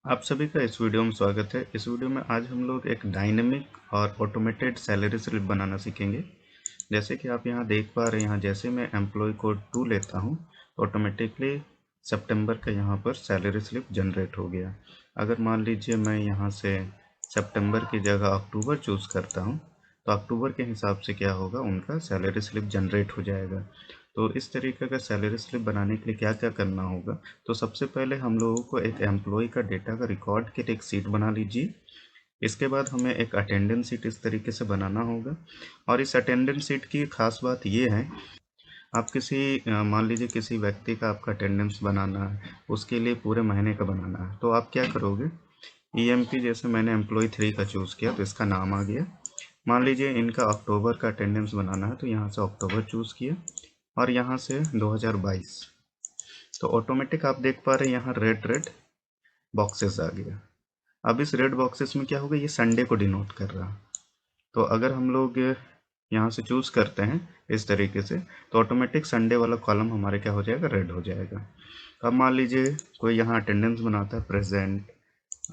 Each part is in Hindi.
आप सभी का इस वीडियो में स्वागत है। इस वीडियो में आज हम लोग एक डायनेमिक और ऑटोमेटेड सैलरी स्लिप बनाना सीखेंगे। जैसे कि आप यहाँ देख पा रहे हैं, यहाँ जैसे मैं एम्प्लॉय कोड 2 लेता हूँ तो ऑटोमेटिकली सितंबर का यहाँ पर सैलरी स्लिप जनरेट हो गया। अगर मान लीजिए मैं यहाँ से सितंबर की जगह अक्टूबर चूज़ करता हूँ तो अक्टूबर के हिसाब से क्या होगा, उनका सैलरी स्लिप जनरेट हो जाएगा। तो इस तरीके का सैलरी स्लिप बनाने के लिए क्या क्या करना होगा, तो सबसे पहले हम लोगों को एक एम्प्लॉय का डेटा का रिकॉर्ड के लिए एक सीट बना लीजिए। इसके बाद हमें एक अटेंडेंस सीट इस तरीके से बनाना होगा। और इस अटेंडेंस सीट की खास बात ये है, आप किसी मान लीजिए किसी व्यक्ति का आपका अटेंडेंस बनाना है, उसके लिए पूरे महीने का बनाना है, तो आप क्या करोगे, ईएमपी जैसे मैंने एम्प्लॉय 3 का चूज़ किया तो इसका नाम आ गया। मान लीजिए इनका अक्टूबर का अटेंडेंस बनाना है तो यहाँ से अक्टूबर चूज़ किया और यहाँ से 2022। तो ऑटोमेटिक आप देख पा रहे हैं यहाँ रेड रेड बॉक्सेस आ गया। अब इस रेड बॉक्सेस में क्या होगा, ये संडे को डिनोट कर रहा। तो अगर हम लोग यहाँ से चूज़ करते हैं इस तरीके से तो ऑटोमेटिक संडे वाला कॉलम हमारे क्या हो जाएगा, रेड हो जाएगा। अब मान लीजिए कोई यहाँ अटेंडेंस बनाता है प्रेजेंट,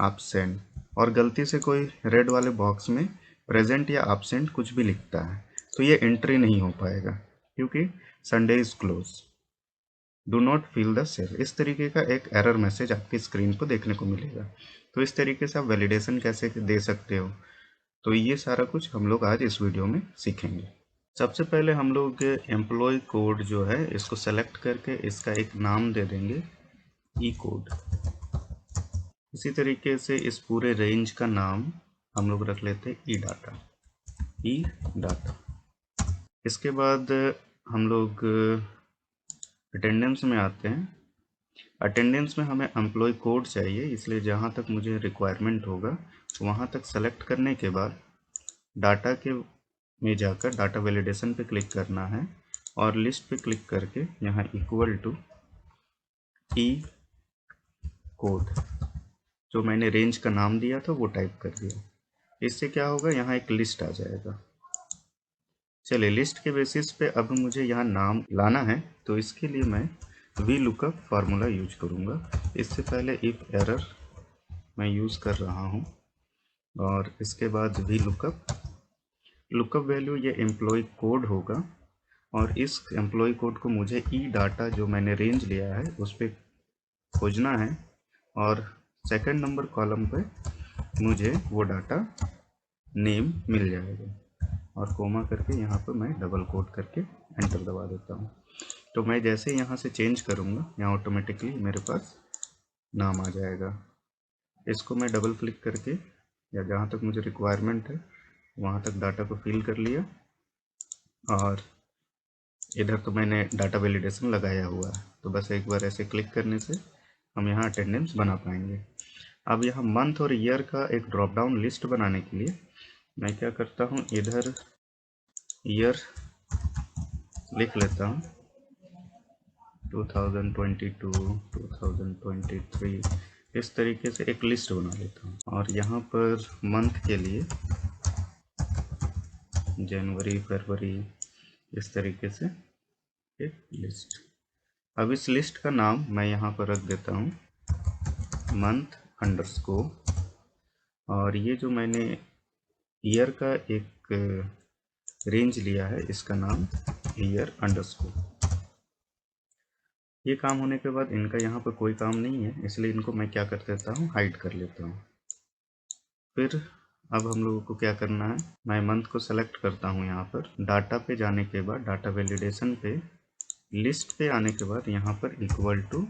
एब्सेंट, और गलती से कोई रेड वाले बॉक्स में प्रेजेंट या एब्सेंट कुछ भी लिखता है तो ये एंट्री नहीं हो पाएगा क्योंकि Sunday is close, do not fill the cell. इस तरीके का एक एरर मैसेज आपकी स्क्रीन पर देखने को मिलेगा। तो इस तरीके से आप वैलिडेशन कैसे दे सकते हो, तो ये सारा कुछ हम लोग आज इस वीडियो में सीखेंगे। सबसे पहले हम लोग एम्प्लॉय कोड जो है इसको सेलेक्ट करके इसका एक नाम दे देंगे, ई कोड। इसी तरीके से इस पूरे रेंज का नाम हम लोग रख लेते हैं ई डाटा, ई डाटा। इसके बाद हम लोग अटेंडेंस में आते हैं। अटेंडेंस में हमें एम्प्लॉय कोड चाहिए, इसलिए जहाँ तक मुझे रिक्वायरमेंट होगा वहाँ तक सेलेक्ट करने के बाद डाटा के में जाकर डाटा वैलिडेशन पे क्लिक करना है और लिस्ट पे क्लिक करके यहाँ इक्वल टू ई कोड, जो मैंने रेंज का नाम दिया था वो टाइप कर दिया। इससे क्या होगा, यहाँ एक लिस्ट आ जाएगा। चलिए, लिस्ट के बेसिस पे अब मुझे यहाँ नाम लाना है तो इसके लिए मैं वी लुकअप फार्मूला यूज करूँगा। इससे पहले इफ एरर मैं यूज़ कर रहा हूँ और इसके बाद वी लुकअप वैल्यू ये एम्प्लॉय कोड होगा और इस एम्प्लॉय कोड को मुझे ई डाटा जो मैंने रेंज लिया है उस पर खोजना है और सेकंड नंबर कॉलम पे मुझे वो डाटा नेम मिल जाएगा और कोमा करके यहाँ पर मैं डबल कोट करके एंटर दबा देता हूँ। तो मैं जैसे यहाँ से चेंज करूँगा यहाँ ऑटोमेटिकली मेरे पास नाम आ जाएगा। इसको मैं डबल क्लिक करके या जहाँ तक मुझे रिक्वायरमेंट है वहाँ तक डाटा को फिल कर लिया और इधर तो मैंने डाटा वैलिडेशन लगाया हुआ है, तो बस एक बार ऐसे क्लिक करने से हम यहाँ अटेंडेंस बना पाएंगे। अब यहाँ मंथ और ईयर का एक ड्रॉप डाउन लिस्ट बनाने के लिए मैं क्या करता हूँ, इधर ईयर लिख लेता हूँ 2022, 2023, इस तरीके से एक लिस्ट बना लेता हूँ और यहाँ पर मंथ के लिए जनवरी, फरवरी, इस तरीके से एक लिस्ट। अब इस लिस्ट का नाम मैं यहाँ पर रख देता हूँ मंथ अंडरस्कोर, और ये जो मैंने ईयर का एक रेंज लिया है इसका नाम ईयर अंडरस्कोर। ये काम होने के बाद इनका यहाँ पर कोई काम नहीं है, इसलिए इनको मैं क्या कर देता हूँ, हाइड कर लेता हूँ। फिर अब हम लोगों को क्या करना है, मैं मंथ को सेलेक्ट करता हूँ। यहाँ पर डाटा पे जाने के बाद डाटा वैलिडेशन पे लिस्ट पे आने के बाद यहाँ पर इक्वल टू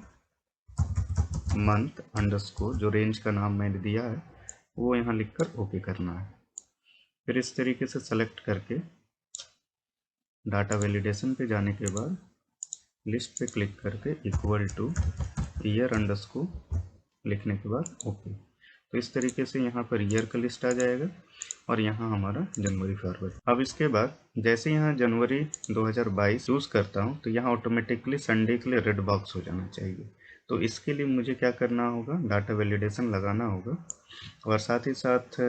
मंथ अंडरस्कोर, जो रेंज का नाम मैंने दिया है वो यहाँ लिखकर ओके करना है। फिर इस तरीके से सेलेक्ट करके डाटा वैलिडेशन पे जाने के बाद लिस्ट पे क्लिक करके इक्वल टू ईयर अंडरस्कोर लिखने के बाद ओके। तो इस तरीके से यहाँ पर ईयर का लिस्ट आ जाएगा और यहाँ हमारा जनवरी, फरवरी। अब इसके बाद जैसे यहाँ जनवरी 2022 चूज़ करता हूँ तो यहाँ ऑटोमेटिकली संडे के लिए रेड बॉक्स हो जाना चाहिए। तो इसके लिए मुझे क्या करना होगा, डाटा वैलिडेशन लगाना होगा और साथ ही साथ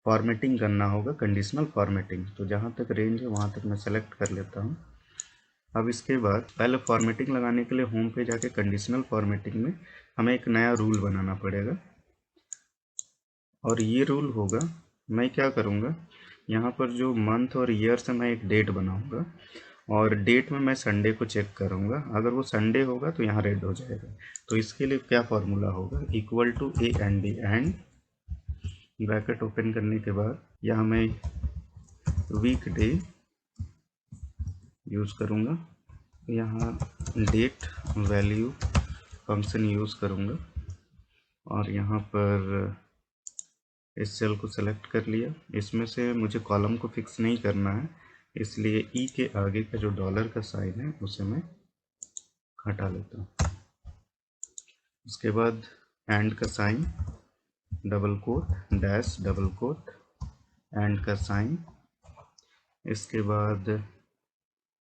फॉर्मेटिंग करना होगा, कंडीशनल फॉर्मेटिंग। तो जहाँ तक रेंज है वहाँ तक मैं सेलेक्ट कर लेता हूँ अब इसके बाद पहले फॉर्मेटिंग लगाने के लिए होम पे जाके कंडीशनल फॉर्मेटिंग में हमें एक नया रूल बनाना पड़ेगा। और ये रूल होगा, मैं क्या करूँगा, यहाँ पर जो मंथ और ईयर से मैं एक डेट बनाऊँगा और डेट में मैं संडे को चेक करूँगा। अगर वो संडे होगा तो यहाँ रेड हो जाएगा। तो इसके लिए क्या फॉर्मूला होगा, equal to A and B, and bracket open करने के बाद यहाँ मैं वीक डे यूज़ करूँगा, यहाँ डेट वैल्यू फंक्शन यूज़ करूँगा और यहाँ पर इस सेल को सेलेक्ट कर लिया। इसमें से मुझे कॉलम को फिक्स नहीं करना है, इसलिए ई के आगे का जो डॉलर का साइन है उसे मैं हटा लेता हूँ। उसके बाद एंड का sign, double quote, dash, double quote, and का साइन। इसके बाद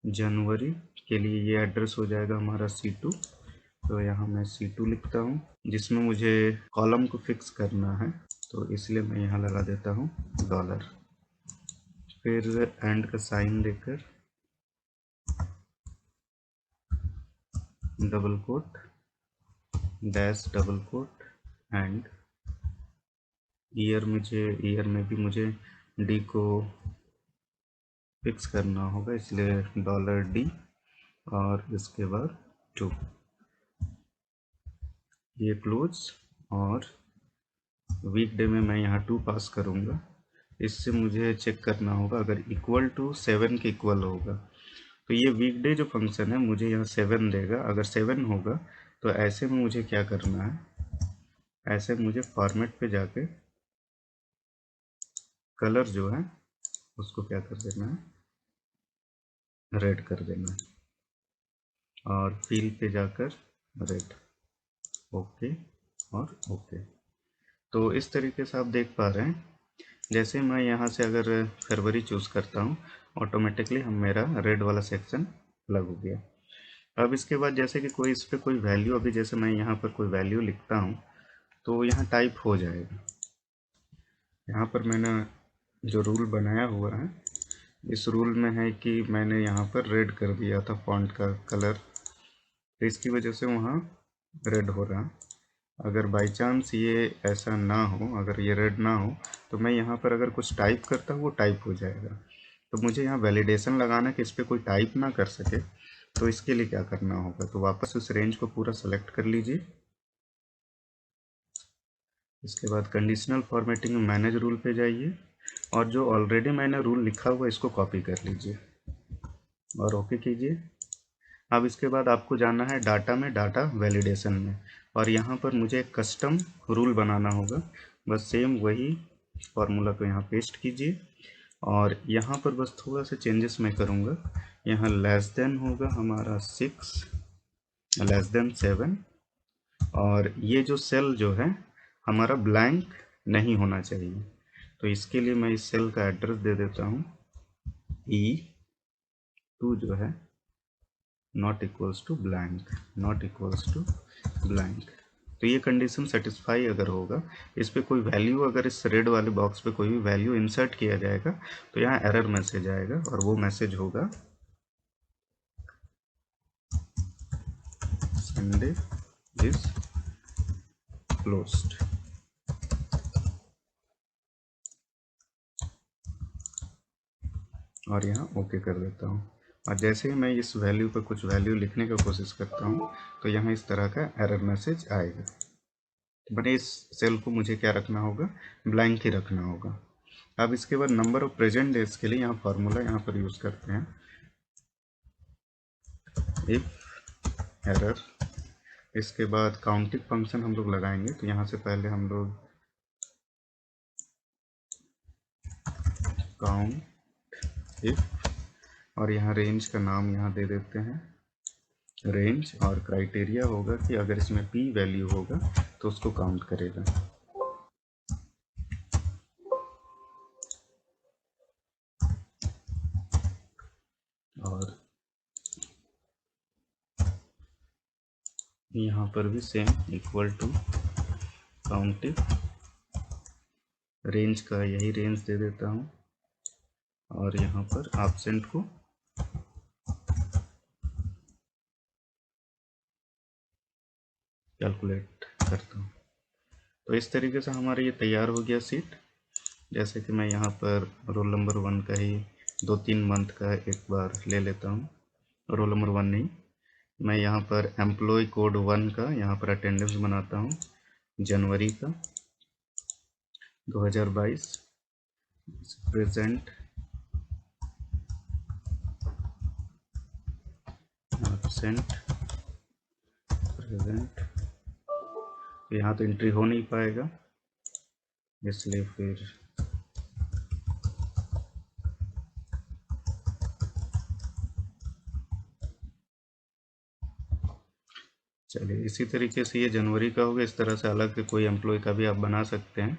जनवरी के लिए ये एड्रेस हो जाएगा हमारा C2, तो यहाँ मैं C2 लिखता हूँ, जिसमें मुझे कॉलम को फिक्स करना है तो इसलिए मैं यहाँ लगा देता हूँ डॉलर। फिर एंड का साइन देकर double quote, dash, double quote, and year में भी मुझे डी को फिक्स करना होगा, इसलिए $D और इसके बाद 2, ये क्लोज। और वीकडे में मैं यहाँ 2 पास करूँगा। इससे मुझे चेक करना होगा अगर इक्वल टू 7 के इक्वल होगा तो ये वीकडे जो फंक्शन है मुझे यहाँ 7 देगा। अगर 7 होगा तो ऐसे में मुझे क्या करना है, ऐसे मुझे फॉर्मेट पे जाके कलर जो है उसको क्या कर देना है, रेड कर देना है और फिल पे जाकर रेड, ओके और ओके। तो इस तरीके से आप देख पा रहे हैं, जैसे मैं यहाँ से अगर फरवरी चूज़ करता हूँ ऑटोमेटिकली मेरा रेड वाला सेक्शन अलग हो गया। अब इसके बाद जैसे कि कोई इस पर कोई वैल्यू, अभी जैसे मैं यहाँ पर कोई वैल्यू लिखता हूँ तो यहाँ टाइप हो जाएगा। यहाँ पर मैंने जो रूल बनाया हुआ है, इस रूल में है कि मैंने यहाँ पर रेड कर दिया था फॉन्ट का कलर, तो इसकी वजह से वहाँ रेड हो रहा। अगर बाई चांस ये ऐसा ना हो, अगर ये रेड ना हो तो मैं यहाँ पर अगर कुछ टाइप करता हूँ वो टाइप हो जाएगा। तो मुझे यहाँ वैलिडेशन लगाना कि इस पर कोई टाइप ना कर सके, तो इसके लिए क्या करना होगा, तो वापस उस रेंज को पूरा सेलेक्ट कर लीजिए। इसके बाद कंडीशनल फॉर्मेटिंग में मैनेज रूल पे जाइए और जो ऑलरेडी मैंने रूल लिखा हुआ इसको कॉपी कर लीजिए और ओके कीजिए। अब इसके बाद आपको जाना है डाटा में, डाटा वैलिडेशन में, और यहाँ पर मुझे एक कस्टम रूल बनाना होगा। बस सेम वही फॉर्मूला को यहाँ पेस्ट कीजिए और यहाँ पर बस थोड़ा सा चेंजेस मैं करूँगा। यहाँ लेस देन होगा हमारा 6, लेस देन 7, और ये जो सेल जो है हमारा ब्लैंक नहीं होना चाहिए। तो इसके लिए मैं इस सेल का एड्रेस दे देता हूँ E2 जो है not equals to blank, not equals to blank. तो ये कंडीशन सेटिस्फाई अगर होगा, इस पे कोई वैल्यू, अगर इस रेड वाले बॉक्स पे कोई भी वैल्यू इंसर्ट किया जाएगा तो यहाँ एरर मैसेज आएगा और वो मैसेज होगा संडे इज क्लोज्ड। और यहाँ ओके कर देता हूँ। और जैसे ही मैं इस वैल्यू पर कुछ वैल्यू लिखने की कोशिश करता हूँ तो यहाँ इस तरह का एरर मैसेज आएगा। बट इस सेल को मुझे क्या रखना होगा, ब्लैंक ही रखना होगा। अब इसके बाद नंबर ऑफ प्रेजेंट डेज के लिए यहाँ फार्मूला यहाँ पर यूज़ करते हैं, इफ एरर। इसके बाद काउंटिंग फंक्शन हम लोग लगाएंगे, तो यहाँ से पहले हम लोग काउंट इफ, और यहाँ रेंज का नाम यहाँ दे देते हैं रेंज, और क्राइटेरिया होगा कि अगर इसमें p वैल्यू होगा तो उसको काउंट करेगा। और यहाँ पर भी same equal to count if, range का यही रेंज दे देता हूँ और यहाँ पर एब्सेंट को कैलकुलेट करता हूँ। तो इस तरीके से हमारा ये तैयार हो गया सीट। जैसे कि मैं यहाँ पर रोल नंबर 1 का ही 2-3 मंथ का एक बार ले लेता हूँ। रोल नंबर 1 नहीं, मैं यहाँ पर एम्प्लॉय कोड 1 का यहाँ पर अटेंडेंस बनाता हूँ, जनवरी का 2022, प्रेजेंट एब्सेंट प्रेजेंट। यहाँ तो एंट्री हो नहीं पाएगा, इसलिए फिर चलिए इसी तरीके से ये जनवरी का होगा। इस तरह से अलग कोई एम्प्लॉय का भी आप बना सकते हैं।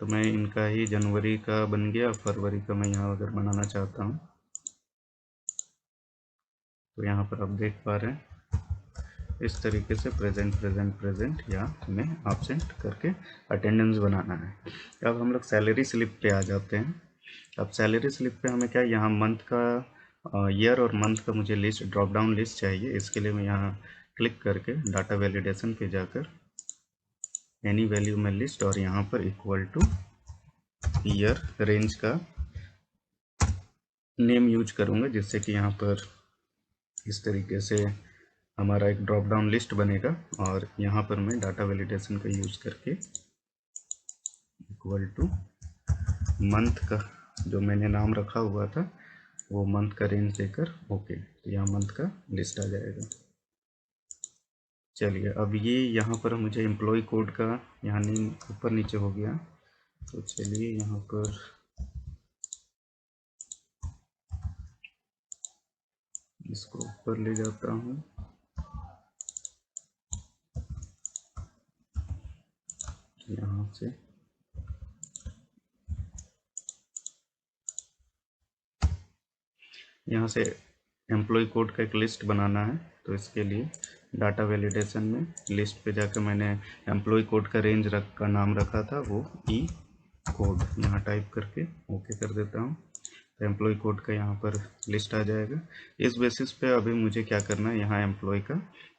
तो मैं इनका ही जनवरी का बन गया, फरवरी का मैं यहाँ अगर बनाना चाहता हूँ तो यहाँ पर आप देख पा रहे हैं इस तरीके से प्रेजेंट प्रेजेंट प्रेजेंट या हमें एब्सेंट करके अटेंडेंस बनाना है। अब हम लोग सैलरी स्लिप पे आ जाते हैं। अब सैलरी स्लिप पे हमें क्या, यहाँ मंथ का, ईयर और मंथ का मुझे लिस्ट, ड्रॉप डाउन लिस्ट चाहिए। इसके लिए मैं यहाँ क्लिक करके डाटा वैलिडेशन पे जाकर एनी वैल्यू में लिस्ट और यहाँ पर इक्वल टू ईयर रेंज का नेम यूज करूँगा, जिससे कि यहाँ पर इस तरीके से हमारा एक ड्रॉप डाउन लिस्ट बनेगा। और यहाँ पर मैं डाटा वैलिडेशन का यूज करके इक्वल टू मंथ का जो मैंने नाम रखा हुआ था वो मंथ का रेंज देकर ओके, तो यहाँ मंथ का लिस्ट आ जाएगा। चलिए अब ये यहाँ पर मुझे एम्प्लॉय कोड का यहाँ नेम ऊपर नीचे हो गया, तो चलिए यहाँ पर इसको ऊपर ले जाता हूँ। यहाँ से एम्प्लॉय कोड का एक लिस्ट बनाना है। तो इसके लिए डाटा वैलिडेशन में लिस्ट पे जाकर मैंने एम्प्लॉय कोड का रेंज का नाम रखा था वो ई कोड, यहाँ टाइप करके ओके कर देता हूँ। तो एम्प्लॉय कोड का यहाँ पर लिस्ट आ जाएगा। इस बेसिस पे अभी मुझे क्या करना है, यहाँ एम्प्लॉय का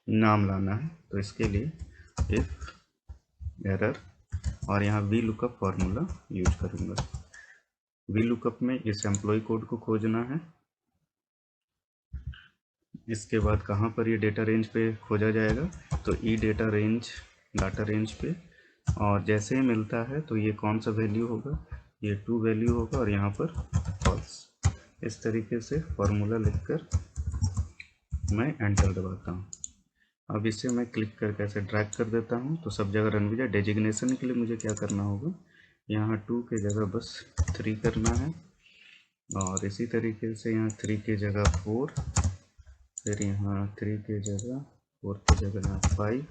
नाम लाना है। तो इसके लिए इफ एरर और यहाँ वी लुकअप फॉर्मूला यूज करूँगा। वी लुकअप में इस एम्प्लॉय कोड को खोजना है। इसके बाद कहाँ पर ये डेटा रेंज पे खोजा जाएगा, तो ई डेटा रेंज डाटा रेंज पे, और जैसे ही मिलता है तो ये कौन सा वैल्यू होगा, ये 2 वैल्यू होगा और यहाँ पर फॉल्स। इस तरीके से फॉर्मूला लिखकर मैं एंटर दबाता हूँ। अब इसे मैं क्लिक करके ऐसे ड्रैग कर देता हूँ तो सब जगह रन हो जाए। डेजिग्नेशन के लिए मुझे क्या करना होगा, यहाँ 2 के जगह बस 3 करना है, और इसी तरीके से यहाँ 3 की जगह 4, फिर यहाँ 3 की जगह 4 की जगह यहाँ 5,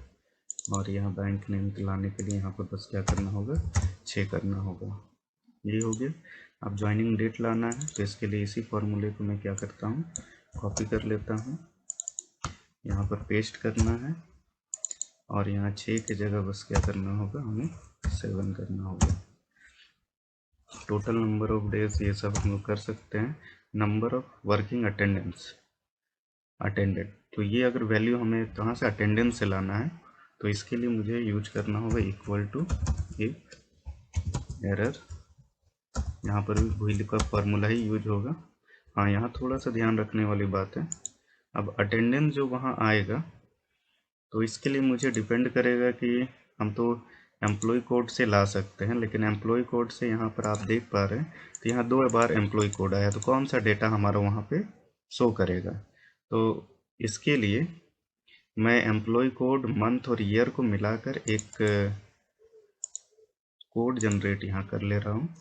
और यहाँ बैंक नेम लाने के लिए यहाँ पर बस क्या करना होगा, 6 करना होगा। ये हो गया। अब ज्वाइनिंग डेट लाना है, तो इसके लिए इसी फॉर्मूले को मैं क्या करता हूँ, कॉपी कर लेता हूँ, यहाँ पर पेस्ट करना है, और यहाँ 6 की जगह बस क्या करना होगा, हमें 7 करना होगा। टोटल नंबर ऑफ डेज ये सब हम लोग कर सकते हैं। नंबर ऑफ वर्किंग अटेंडेड, तो ये अगर वैल्यू हमें कहाँ से, अटेंडेंस से लाना है, तो इसके लिए मुझे यूज करना होगा इक्वल टू इफ एरर, यहाँ पर भी वही का फार्मूला ही यूज होगा। हाँ, यहाँ थोड़ा सा ध्यान रखने वाली बात है। अब अटेंडेंस जो वहाँ आएगा तो इसके लिए मुझे डिपेंड करेगा कि हम तो एम्प्लॉय कोड से ला सकते हैं, लेकिन एम्प्लॉय कोड से यहाँ पर आप देख पा रहे हैं तो यहाँ 2 बार एम्प्लॉय कोड आया, तो कौन सा डेटा हमारा वहाँ पे शो करेगा। तो इसके लिए मैं एम्प्लॉय कोड, मंथ और ईयर को मिलाकर एक कोड जनरेट यहाँ कर ले रहा हूँ।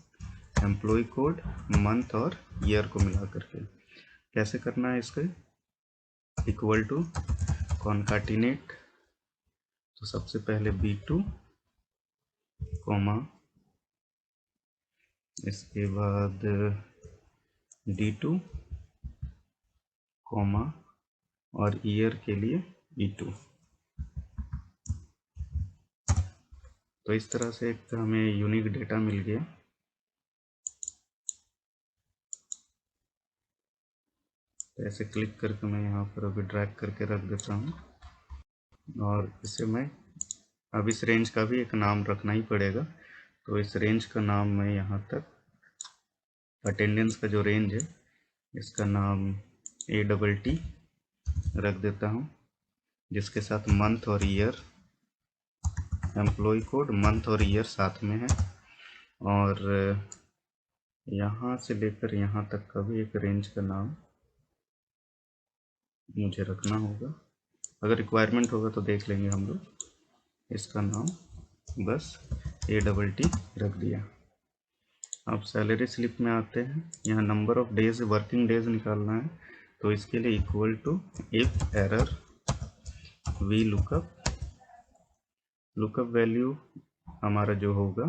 एम्प्लॉय कोड, मंथ और ईयर को मिला करके कैसे करना है, इसका इक्वल टू कॉन्काटिनेट, तो सबसे पहले B2 कॉमा, इसके बाद D2 कॉमा, और ईयर के लिए E2। तो इस तरह से एक हमें यूनिक डेटा मिल गया। तो ऐसे क्लिक करके मैं यहाँ पर अभी ड्रैग करके रख देता हूँ, और इसे मैं अब इस रेंज का भी एक नाम रखना ही पड़ेगा, तो इस रेंज का नाम मैं यहाँ तक अटेंडेंस का जो रेंज है इसका नाम ATT रख देता हूँ, जिसके साथ मंथ और ईयर, एम्प्लॉय कोड, मंथ और ईयर साथ में है। और यहाँ से लेकर यहाँ तक का भी एक रेंज का नाम मुझे रखना होगा, अगर रिक्वायरमेंट होगा तो देख लेंगे हम लोग। इसका नाम बस ATT रख दिया। अब सैलरी स्लिप में आते हैं, यहाँ number of days working days निकालना है, तो इसके लिए equal to if error V lookup value हमारा जो होगा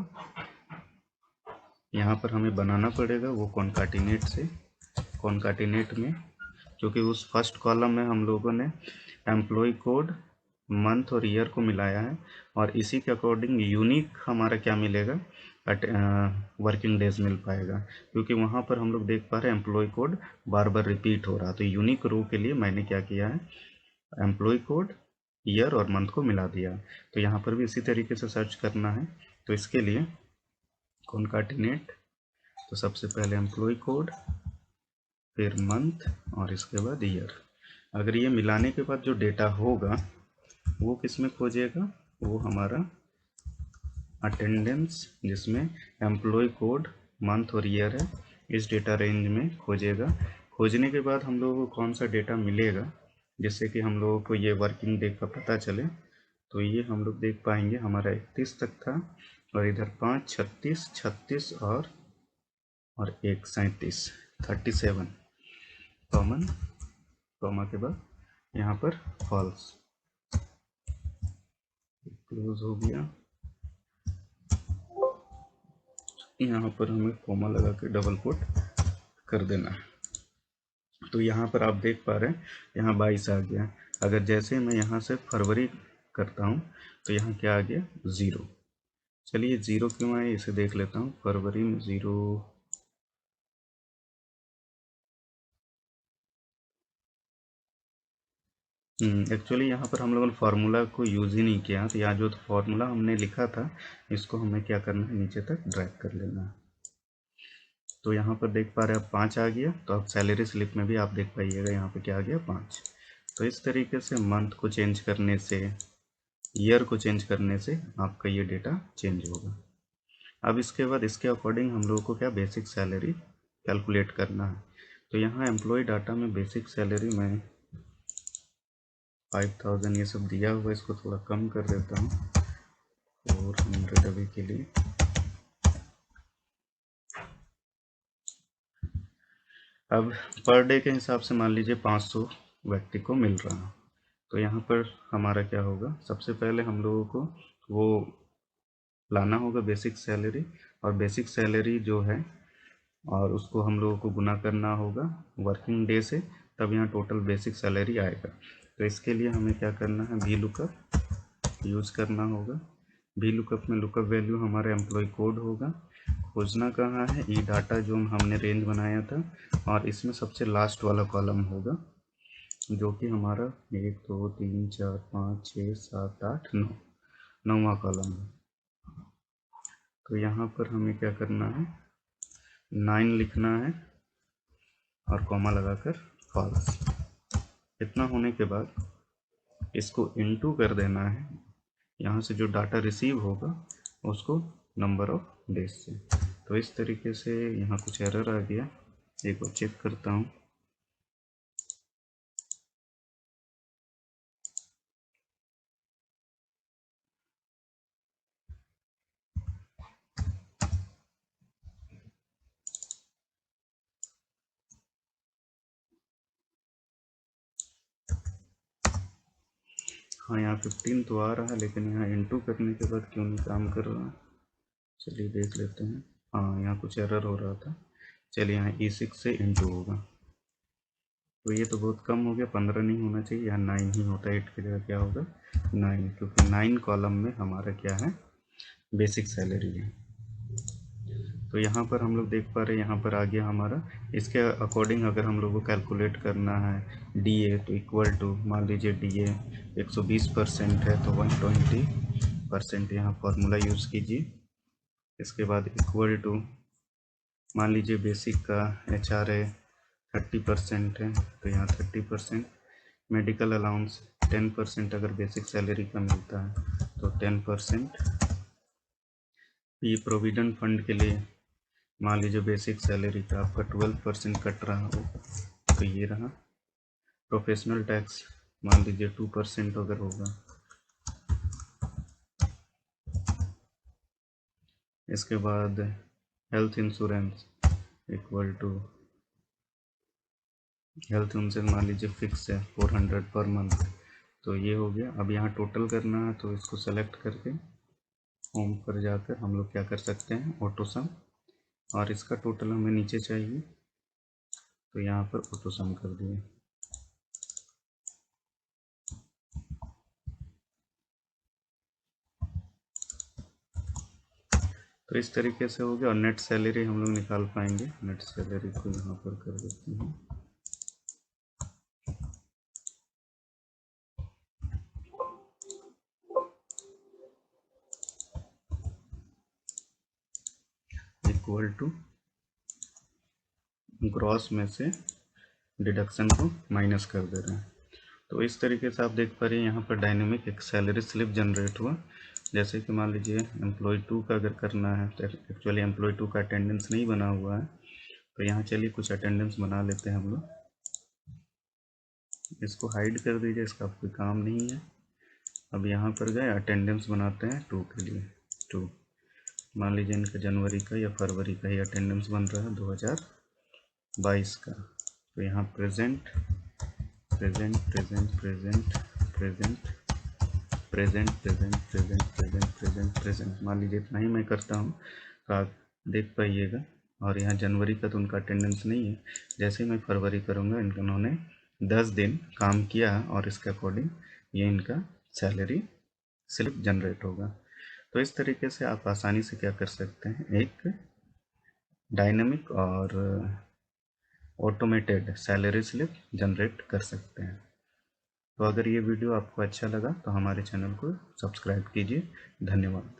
यहाँ पर हमें बनाना पड़ेगा वो कॉन्काटिनेट से। कॉन्काटिनेट में क्योंकि उस फर्स्ट कॉलम में हम लोगों ने एम्प्लॉय कोड, मंथ और ईयर को मिलाया है, और इसी के अकॉर्डिंग यूनिक हमारा क्या मिलेगा, वर्किंग डेज मिल पाएगा, क्योंकि वहाँ पर हम लोग देख पा रहे हैं एम्प्लॉय कोड बार बार रिपीट हो रहा। तो यूनिक रो के लिए मैंने क्या किया है, एम्प्लॉय कोड, ईयर और मंथ को मिला दिया। तो यहाँ पर भी इसी तरीके से सर्च करना है, तो इसके लिए कॉन्काटिनेट, तो सबसे पहले एम्प्लॉय कोड, फिर मंथ और इसके बाद ईयर। अगर ये मिलाने के बाद जो डेटा होगा वो किस में खोजेगा, वो हमारा अटेंडेंस, जिसमें एम्प्लॉय कोड, मंथ और ईयर है, इस डेटा रेंज में खोजेगा। खोजने के बाद हम लोगों को कौन सा डेटा मिलेगा जिससे कि हम लोगों को ये वर्किंग डे का पता चले, तो ये हम लोग देख पाएंगे हमारा 31 तक था, और इधर 5, 36, 36 और 1 37, 37 कॉमन, कॉमा के बाद यहाँ पर फॉल्स, क्लोज हो गया। यहाँ पर हमें कॉमा लगा के डबल कोट कर देना है। तो यहाँ पर आप देख पा रहे हैं यहाँ 22 आ गया। अगर जैसे मैं यहाँ से फरवरी करता हूँ तो यहाँ क्या आ गया, 0। चलिए 0 क्यों आए इसे देख लेता हूँ। फरवरी में 0, एक्चुअली यहाँ पर हम लोगों ने फार्मूला को यूज़ ही नहीं किया, तो यहाँ जो फार्मूला हमने लिखा था इसको हमें क्या करना है, नीचे तक ड्रैग कर लेना है। तो यहाँ पर देख पा रहे हैं अब 5 आ गया, तो अब सैलरी स्लिप में भी आप देख पाइएगा यहाँ पे क्या आ गया, 5। तो इस तरीके से मंथ को चेंज करने से, ईयर को चेंज करने से आपका ये डेटा चेंज होगा। अब इसके बाद इसके अकॉर्डिंग हम लोगों को क्या बेसिक सैलरी कैलकुलेट करना है। तो यहाँ एम्प्लॉय डाटा में बेसिक सैलरी में 5000 ये सब दिया हुआ, इसको थोड़ा कम कर देता हूँ 400 अभी के लिए। अब पर डे के हिसाब से मान लीजिए 500 व्यक्ति को मिल रहा, तो यहाँ पर हमारा क्या होगा, सबसे पहले हम लोगों को वो लाना होगा बेसिक सैलरी, और बेसिक सैलरी जो है और उसको हम लोगों को गुना करना होगा वर्किंग डे से, तब यहाँ टोटल बेसिक सैलरी आएगा। तो इसके लिए हमें क्या करना है, वी लुकअप यूज़ करना होगा। वी लुकअप में लुकअप वैल्यू हमारा एम्प्लॉय कोड होगा, खोजना कहाँ है, ई डाटा जो हमने रेंज बनाया था, और इसमें सबसे लास्ट वाला कॉलम होगा जो कि हमारा 1 2 3 4 5 6 7 8 9 9वां कॉलम है। तो यहाँ पर हमें क्या करना है, 9 लिखना है और कॉमा लगाकर फॉल्स। इतना होने के बाद इसको इनटू कर देना है, यहाँ से जो डाटा रिसीव होगा उसको नंबर ऑफ डेज से। तो इस तरीके से यहाँ कुछ एरर आ गया, एक बार चेक करता हूँ। हाँ यहाँ 15 तो आ रहा है, लेकिन यहाँ इनटू करने के बाद क्यों नहीं काम कर रहा है, चलिए देख लेते हैं। हाँ यहाँ कुछ एरर हो रहा था, चलिए यहाँ E6 से इनटू होगा, तो ये तो बहुत कम हो गया, 15 नहीं होना चाहिए, यहाँ 9 ही होता है। 8 की जगह क्या होगा, 9, क्योंकि 9 कॉलम में हमारा क्या है, बेसिक सैलरी है। तो यहाँ पर हम लोग देख पा रहे हैं, यहाँ पर आ गया हमारा। इसके अकॉर्डिंग अगर हम लोग को कैलकुलेट करना है DA, तो इक्वल टू मान लीजिए DA 120% है तो 120 परसेंट यहाँ फॉर्मूला यूज़ कीजिए। इसके बाद इक्वल टू, मान लीजिए बेसिक का HR है 30% है, तो यहाँ 30%। मेडिकल अलाउंस 10% अगर बेसिक सैलरी का मिलता है तो 10%। ये प्रोविडेंट फंड के लिए मान लीजिए बेसिक सैलरी का आपका 12% कट रहा हो तो ये रहा। प्रोफेशनल टैक्स मान लीजिए 2% अगर होगा। इसके बाद health insurance equal to, health insurance मान लीजिए फिक्स है 400 पर मंथ, तो ये हो गया। अब यहाँ टोटल करना है तो इसको सेलेक्ट करके होम पर जाकर हम लोग क्या कर सकते हैं, ऑटो सम, और इसका टोटल हमें नीचे चाहिए तो यहाँ पर ऑटो सम कर दिए। तो इस तरीके से हो गया। और नेट सैलरी हम लोग निकाल पाएंगे। नेट सैलरी को यहाँ पर कर देते हैं। इक्वल टू ग्रॉस में से डिडक्शन को माइनस कर दे रहे हैं। तो इस तरीके से आप देख पा रहे हैं यहाँ पर डायनेमिक एक सैलरी स्लिप जनरेट हुआ। जैसे कि मान लीजिए एम्प्लॉय 2 का अगर करना है तो एक्चुअली एम्प्लॉय 2 का अटेंडेंस नहीं बना हुआ है, तो यहाँ चलिए कुछ अटेंडेंस बना लेते हैं हम लोग। इसको हाइड कर दीजिए, इसका कोई काम नहीं है। अब यहाँ पर गए अटेंडेंस बनाते हैं 2 के लिए। 2 मान लीजिए इनका जनवरी का या फरवरी का ही अटेंडेंस बन रहा है 2022 का। तो यहाँ present present present present present present present present present present present मान लीजिए इतना ही मैं करता हूँ तो आप देख पाइएगा। और यहाँ जनवरी का तो उनका अटेंडेंस नहीं है। जैसे ही मैं फरवरी करूँगा, इन्होंने 10 दिन काम किया और इसके अकॉर्डिंग ये इनका सैलरी स्लिप जनरेट होगा। तो इस तरीके से आप आसानी से क्या कर सकते हैं, एक डायनेमिक और ऑटोमेटेड सैलरी स्लिप जनरेट कर सकते हैं। तो अगर ये वीडियो आपको अच्छा लगा तो हमारे चैनल को सब्सक्राइब कीजिए। धन्यवाद।